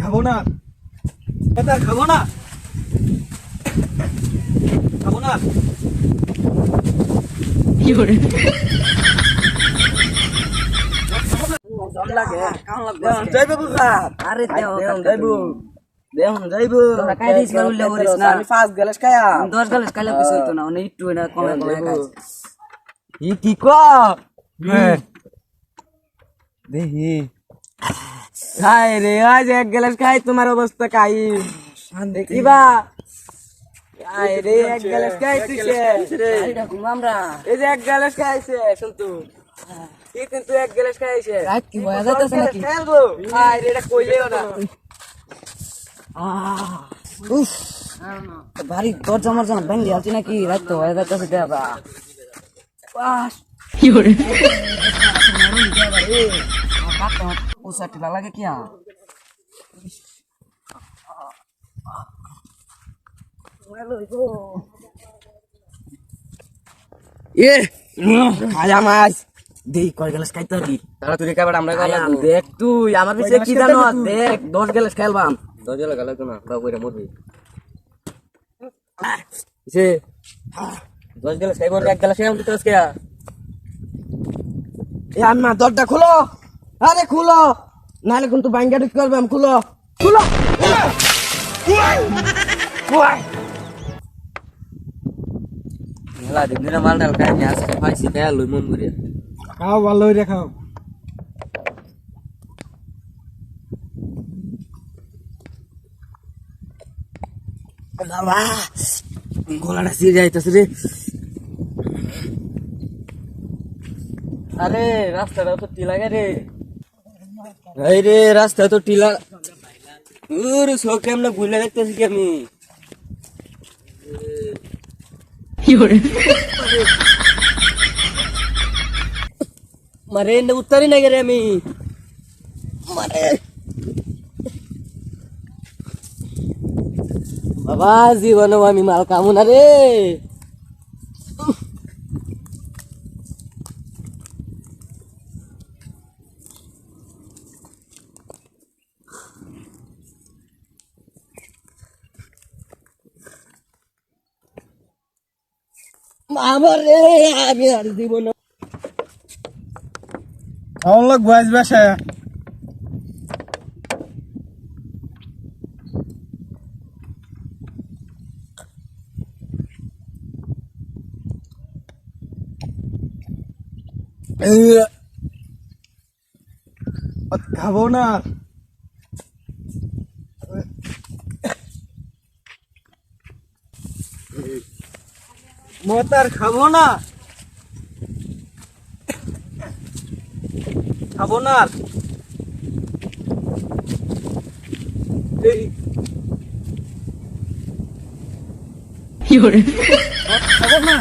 খাবো না, এটা খাবো না, খাবো না। কি করে যাইবো বুঝলাম। আরে দেও যাইবো দেহন যাইবো। তোরা খাই দিস না উল্লে করিস না। আমি 5 গ্লাস খায়া 10 গালে খাইলে কিছু হইতো না, অনেক একটু এটা কমে কমে খাইস। ই কি ক দেখি খাই রে, আজ 1 গ্লাস খাই তোমার অবস্থা খাই দেখিবা। খাই রে 1 গ্লাস খাইতেছে এটা ঘুম আমরা এই যে 1 গ্লাস খাইছে শুনতু কি কিন্তু 1 গ্লাস খাইছে রাত কি হয়ে যাইতেছে নাকি? খেলবো খাই রে, এটা কইলেও না। উফ ভারী দরজা মরজা ভেঙে যাচ্ছি নাকি? রাত তো হয়ে যাইতেছে দেবা। বাস কি করে পোষা টিলা লাগে কি এ খাজা মাছ দেই কয় গ্লাস খাইতে হবি তারা তুই খাবার আমরা গেলাম। দেখ তুই আমার পিছে কি জানো, দেখ 10 গ্লাস খেলবাম। 10 গ্লাস গেল তো না বাবু কইরা মরবি পিছে 10 গ্লাস খাইবো, 1 গ্লাস খাইবো তুই আজকে। এ আম্মা দরজা খুলো, আরে খুলো নালে কিন্তু বাইঙ্গা ঢুক করবাম। খুলো খুলো মেলা দিন দিন মাল ডাল খাই নি, আজকে পাইছি খাই লই মন করে। খাও ভালো হইরে খাও। বাবা গলাটা সিরে যাইতেছে রে। আরে রাস্তাটা তো টিলা রে, এই রে রাস্তা তো টিলা। চোখ কেমন ভুলে দেখতেছি কি আমি। কি করে মারে উত্তরই না রে আমি মারে। বাবা জীবনে আমি মাল কামু না রে। মামরে আমি আর জীবন আমার লোক বয়স বেশে খাবো না। মতার খাবো না, খাবো না। কি করে খাবো না।